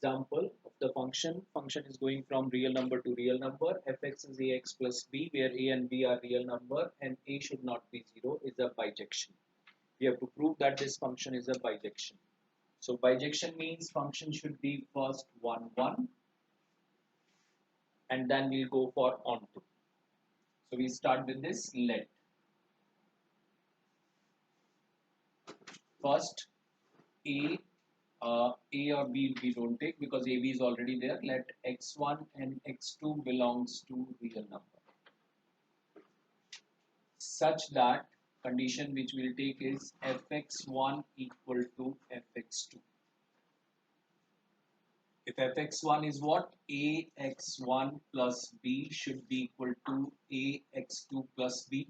example of the function is going from real number to real number. Fx is ax plus b, where a and b are real number and a should not be 0, is a bijection. We have to prove that this function is a bijection. So bijection means function should be first 1 1 and then we'll go for onto. So we start with this. Let first a or b we don't take because ab is already there. Let x1 and x2 belongs to real number, such that condition which we'll take is fx1 equal to fx2. If fx1 is what? ax1 plus b should be equal to ax2 plus b.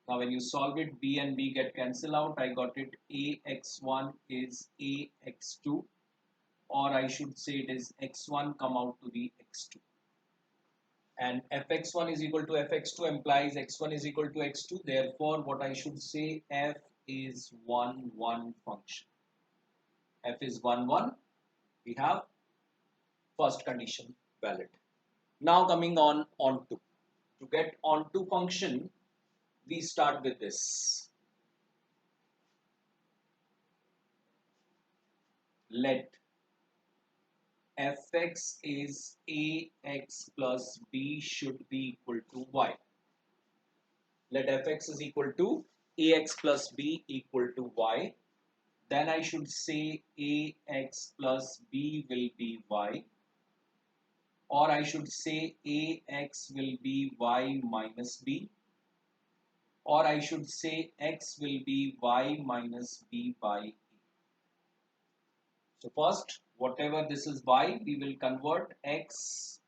Now when you solve it, b and b get cancelled out. I got it ax1 is ax2, or I should say it is x1 come out to be x2. And fx1 is equal to fx2 implies x1 is equal to x2. Therefore, what I should say, f is 1 1 function. F is 1 1. We have first condition valid. Now coming on onto. To get onto function, we start with this. Let fx is ax plus b should be equal to y. Let fx is equal to ax plus b equal to y. Then I should say ax plus b will be y. Or I should say ax will be y minus b. Or I should say x will be y minus b by a. So first, whatever this is y, we will convert x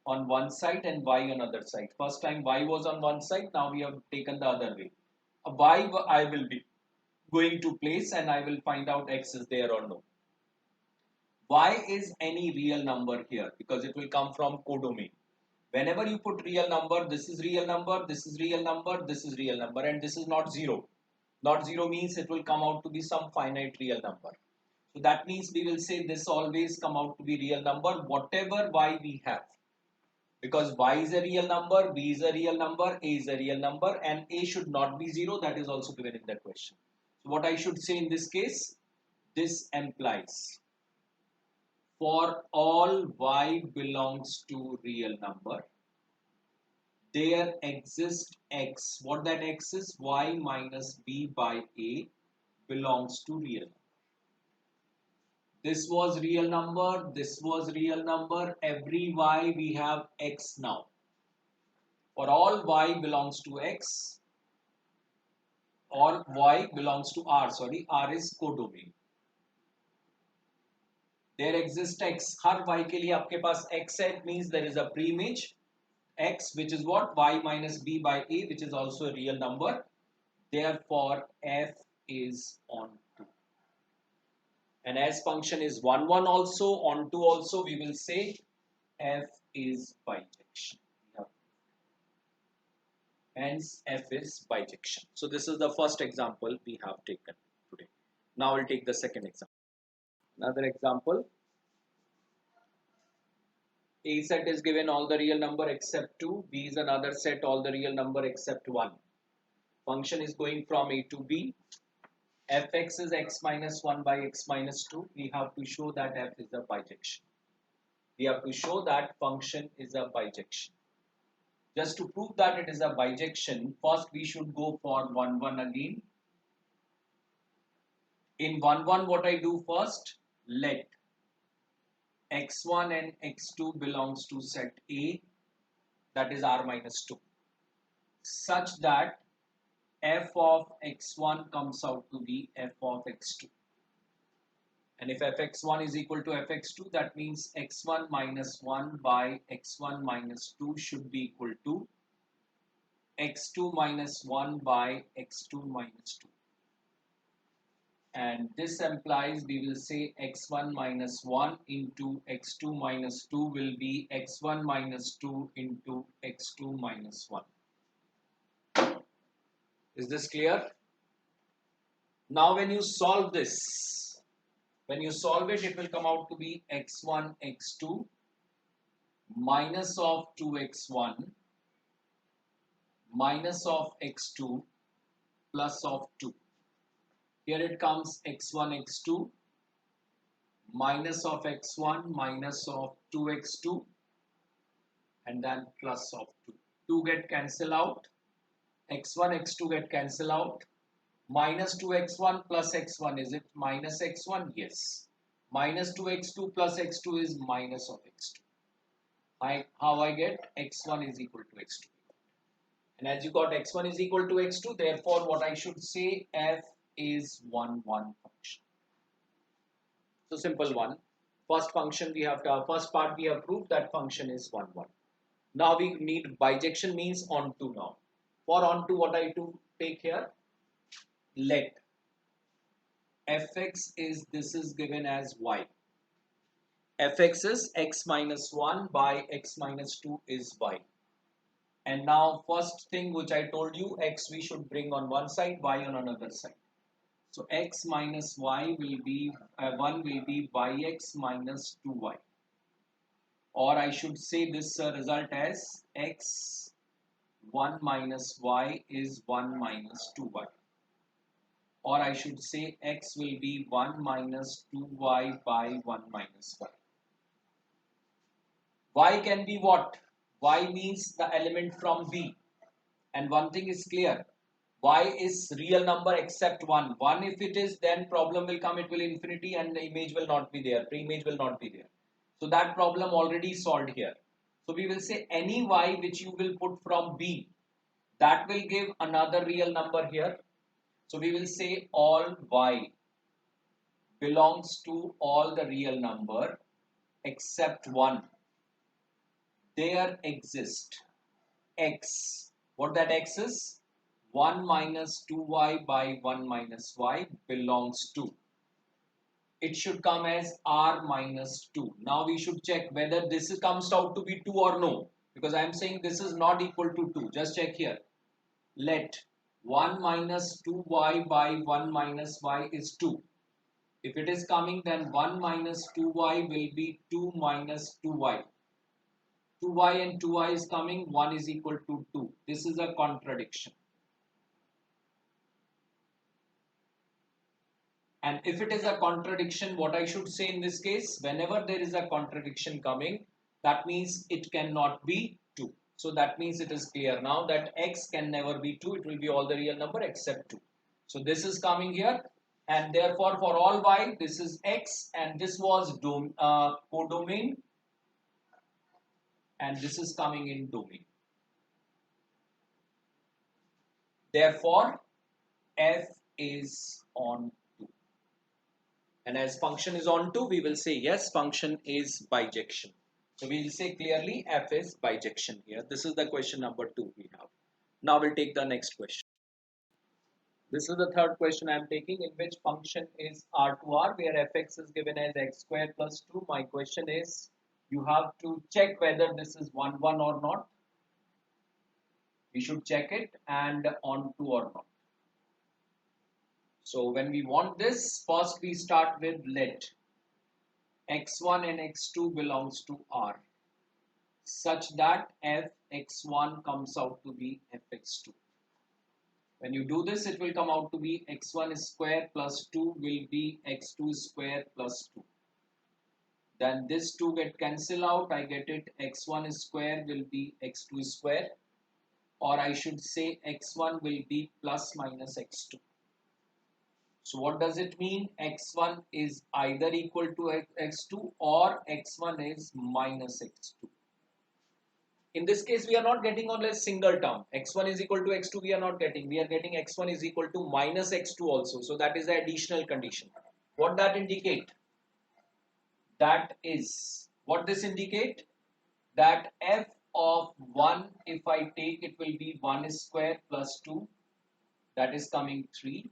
on one side and y on other side. First time y was on one side, now we have taken the other way. A y I will be going to place and I will find out x is there or no. Y is any real number here because it will come from codomain. Whenever you put real number, this is real number, this is real number, this is real number, and this is not 0. Not 0 means it will come out to be some finite real number. So that means we will say this always come out to be real number, whatever y we have. Because y is a real number, b is a real number, a is a real number, and a should not be 0. That is also given in the question. So what I should say in this case, this implies for all y belongs to real number, there exists x. What that x is? Y minus b by a belongs to real number. This was real number, this was real number, every y we have x now. For all y belongs to x, or y belongs to R, R is codomain. There exists x. Her y के लिए आपके पास x है, it means there is a pre-image x, which is what? Y minus b by a, which is also a real number. Therefore, f is on 2. And as function is 1 1 also, on 2 also, we will say f is bijection. Hence, f is bijection. So this is the first example we have taken today. Now we'll take the second example. Another example. A set is given all the real number except 2. B is another set all the real number except 1. Function is going from a to b. Fx is x minus 1 by x minus 2. We have to show that f is a bijection. We have to show that function is a bijection. Just to prove that it is a bijection, first we should go for 1 1 again. In 1 1, what I do first? Let x1 and x2 belongs to set A, that is R minus 2, such that f of x1 comes out to be f of x2. And if fx1 is equal to fx2, that means x1 minus 1 by x1 minus 2 should be equal to x2 minus 1 by x2 minus 2. And this implies we will say x1 minus 1 into x2 minus 2 will be x1 minus 2 into x2 minus 1. Is this clear? Now when you solve this, When you solve it, it will come out to be x1, x2 minus of 2x1 minus of x2 plus of 2. Here it comes x1, x2 minus of x1 minus of 2x2 and then plus of 2. 2 get cancelled out. X1, x2 get cancelled out. Minus 2x1 plus x1, is it minus x1? Yes. Minus 2x2 plus x2 is minus of x2. How I get x1 is equal to x2. And as you got x1 is equal to x2, therefore what I should say, f is 1, 1 function. So simple one. First function we have to, first part we have proved that function is 1, 1. Now we need bijection, means onto now. For onto, what I to take here? Let fx is, this is given as y. Fx is x minus 1 by x minus 2 is y. And now first thing which I told you, x we should bring on one side, y on another side. So x minus y will be, 1 will be yx minus 2y. Or I should say this result as x 1 minus y is 1 minus 2y. Or I should say x will be 1 minus 2y by 1 minus y. Y can be what? Y means the element from B. And one thing is clear. Y is real number except 1. 1 if it is, then problem will come, it will infinity and the image will not be there. Pre-image will not be there. So that problem already solved here. So we will say any y which you will put from B, that will give another real number here. So we will say all y belongs to all the real number except 1. There exist x. What that x is? 1 minus 2y by 1 minus y belongs to. It should come as r minus 2. Now we should check whether this comes out to be 2 or no. Because I am saying this is not equal to 2. Just check here. Let 1 minus 2y by 1 minus y is 2. If it is coming, then 1 minus 2y will be 2 minus 2y. 2y and 2y is coming, 1 is equal to 2. This is a contradiction. And if it is a contradiction, what I should say in this case, whenever there is a contradiction coming, that means it cannot be 2. So that means it is clear now that x can never be 2. It will be all the real number except 2. So this is coming here. And therefore for all y, this is x and this was codomain. And this is coming in domain. Therefore, f is on 2. And as function is on 2, we will say yes, function is bijection. So we will say clearly f is bijection here. This is the question number 2 we have. Now we'll take the next question. This is the third question I am taking, in which function is r to r, where fx is given as x square plus 2. My question is, you have to check whether this is 1, 1 or not. We should check it and on 2 or not. So when we want this, first we start with let x1 and x2 belongs to R, such that fx1 comes out to be fx2. When you do this, it will come out to be x1 square plus 2 will be x2 square plus 2. Then this 2 get cancelled out. I get it, x1 square will be x2 square, or I should say x1 will be plus minus x2. So what does it mean? x1 is either equal to x2 or x1 is minus x2. In this case, we are not getting only a single term. x1 is equal to x2 we are not getting. We are getting x1 is equal to minus x2 also. So that is the additional condition. What that indicate? That is, what this indicate? That f of 1, if I take, it will be 1 square plus 2. That is coming 3.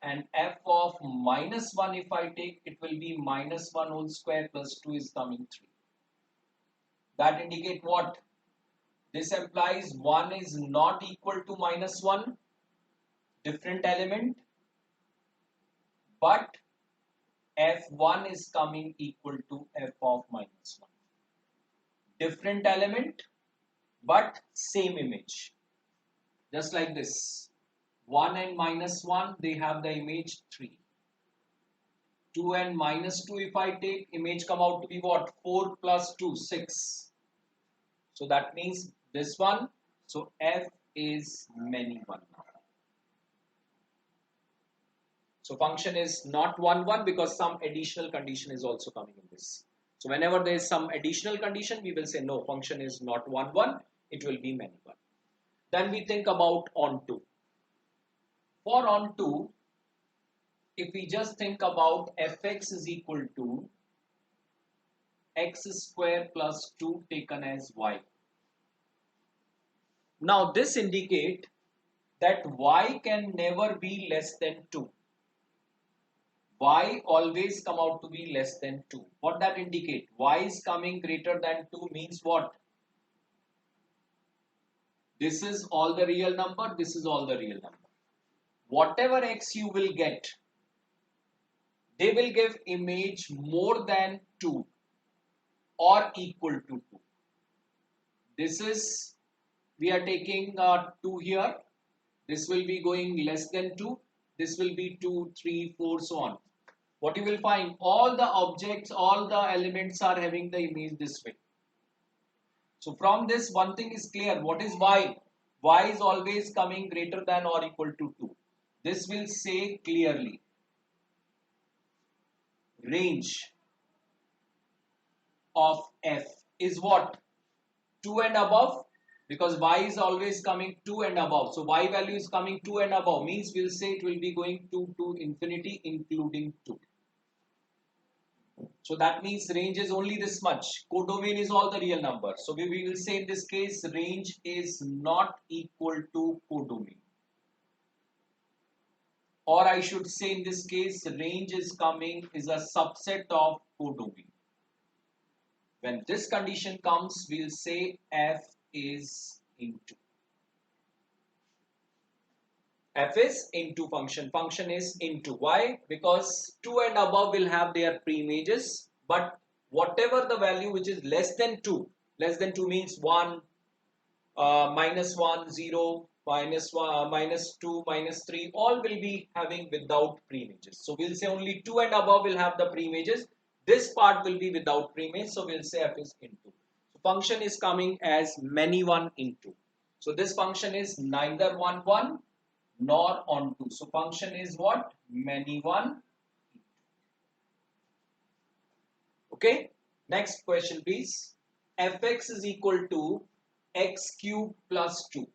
And f of minus 1, if I take, it will be minus 1 whole square plus 2 is coming 3. That indicate what? This implies 1 is not equal to minus 1, different element, but f1 is coming equal to f of minus 1. Different element, but same image. Just like this. 1 and minus 1, they have the image 3. 2 and minus 2, if I take, image come out to be what? 4 plus 2, 6. So that means this one. So f is many 1 now. So function is not 1, 1 because some additional condition is also coming in this. So whenever there is some additional condition, we will say no, function is not 1, 1. It will be many 1. Then we think about onto. For onto, if we just think about fx is equal to x square plus 2 taken as y. Now this indicate that y can never be less than 2. Y always come out to be less than 2. What that indicate? Y is coming greater than 2 means what? This is all the real number, this is all the real number. Whatever x you will get, they will give image more than 2 or equal to 2. This is, we are taking 2 here. This will be going less than 2. This will be 2, 3, 4, so on. What you will find, all the objects, all the elements are having the image this way. So from this, one thing is clear. What is y? Y is always coming greater than or equal to 2. This will say clearly range of f is what? 2 and above, because y is always coming 2 and above. So y value is coming 2 and above, means we'll say it will be going to infinity including 2. So that means range is only this much. Codomain is all the real numbers. So we will say in this case range is not equal to codomain. Or I should say in this case range is a subset of codomain. When this condition comes, we'll say f is into. F is into function. Function is into. Why? Because 2 and above will have their pre-images, but whatever the value which is less than 2 means 1, minus 1, 0, minus 1, minus 2, minus 3, all will be having without pre-images. So we'll say only 2 and above will have the pre-images. This part will be without pre-image, so we'll say f is into. So function is coming as many 1 into. So this function is neither 1, 1 nor onto. So function is what? Many 1. Okay. Next question please. Fx is equal to x cube plus 2.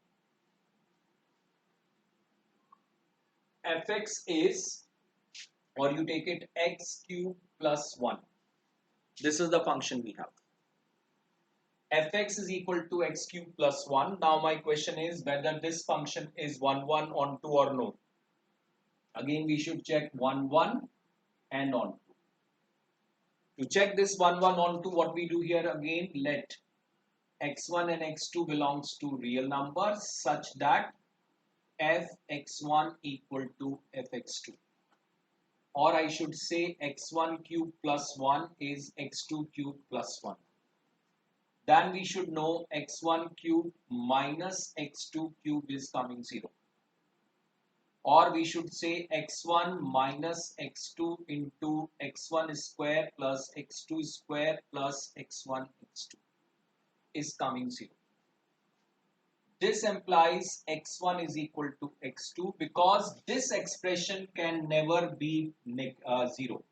Fx is, or you take it, x cube plus 1. This is the function we have. Fx is equal to x cube plus 1. Now my question is whether this function is 1, 1 onto or no. Again we should check 1, 1 and onto. To check this 1, 1 onto, what we do here again, let x1 and x2 belongs to real numbers such that fx1 equal to fx2. Or I should say x1 cube plus 1 is x2 cube plus 1. Then we should know x1 cube minus x2 cube is coming 0. Or we should say x1 minus x2 into x1 square plus x2 square plus x1 x2 is coming 0. This implies x1 is equal to x2 because this expression can never be 0.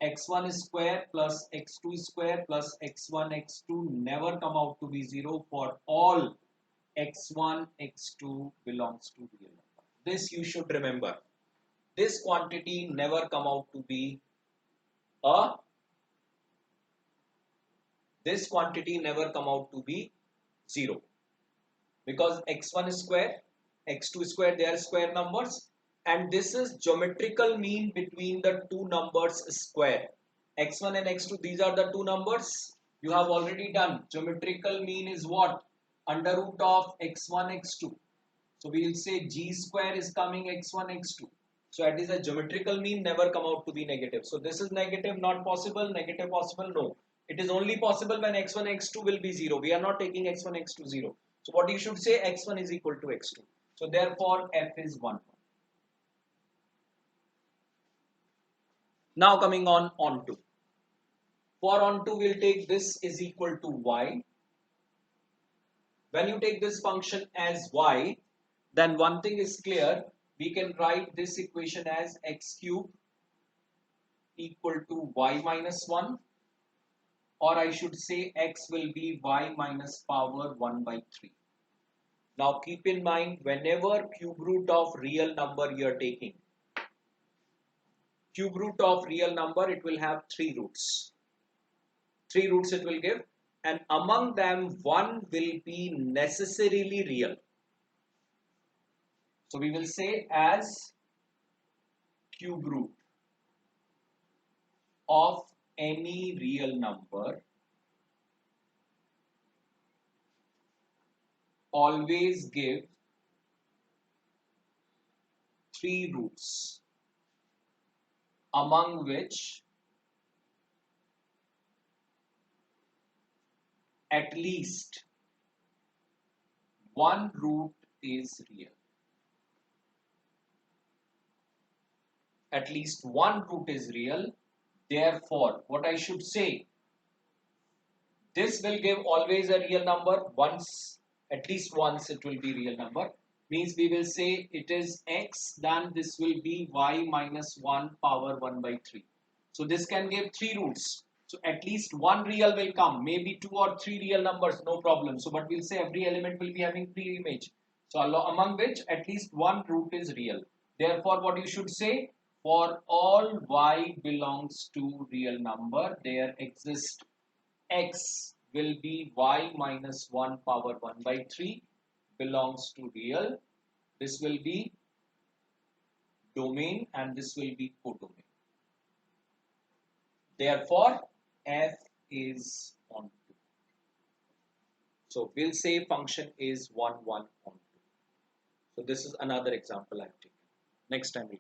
x1 square plus x2 square plus x1 x2 never come out to be 0 for all x1 x2 belongs to real number. This you should remember. This quantity never come out to be a this quantity never come out to be 0 because x1 square, x2 square, they are square numbers, and this is geometrical mean between the two numbers square. x1 and x2, these are the two numbers you have already done. Geometrical mean is what? Under root of x1 x2. So we will say g square is coming x1 x2. So at least a geometrical mean never come out to be negative. So this is negative, not possible, negative possible, no. It is only possible when x1, x2 will be 0. We are not taking x1, x2 0. So what you should say, x1 is equal to x2. So therefore f is 1. Now coming on onto. For onto we'll take this is equal to y. When you take this function as y, then one thing is clear. We can write this equation as x cube equal to y minus 1, or I should say x will be y minus power 1 by 3. Now keep in mind, whenever cube root of real number you are taking, cube root of real number, it will have 3 roots. 3 roots it will give, and among them one will be necessarily real. So we will say as cube root of any real number always give 3 roots, among which at least one root is real. At least one root is real. Therefore, what I should say, this will give always a real number. Once, at least once it will be real number. Means we will say it is x, then this will be y minus 1 power 1 by 3. So this can give 3 roots. So at least one real will come. Maybe 2 or 3 real numbers, no problem. So but we'll say every element will be having 3 image. So among which at least one root is real. Therefore, what you should say, for all y belongs to real number, there exists x will be y minus 1 power 1 by 3 belongs to real. This will be domain and this will be codomain. Therefore, f is on 2. So we'll say function is 1, 1 on 2. So this is another example I've taken. Next time we'll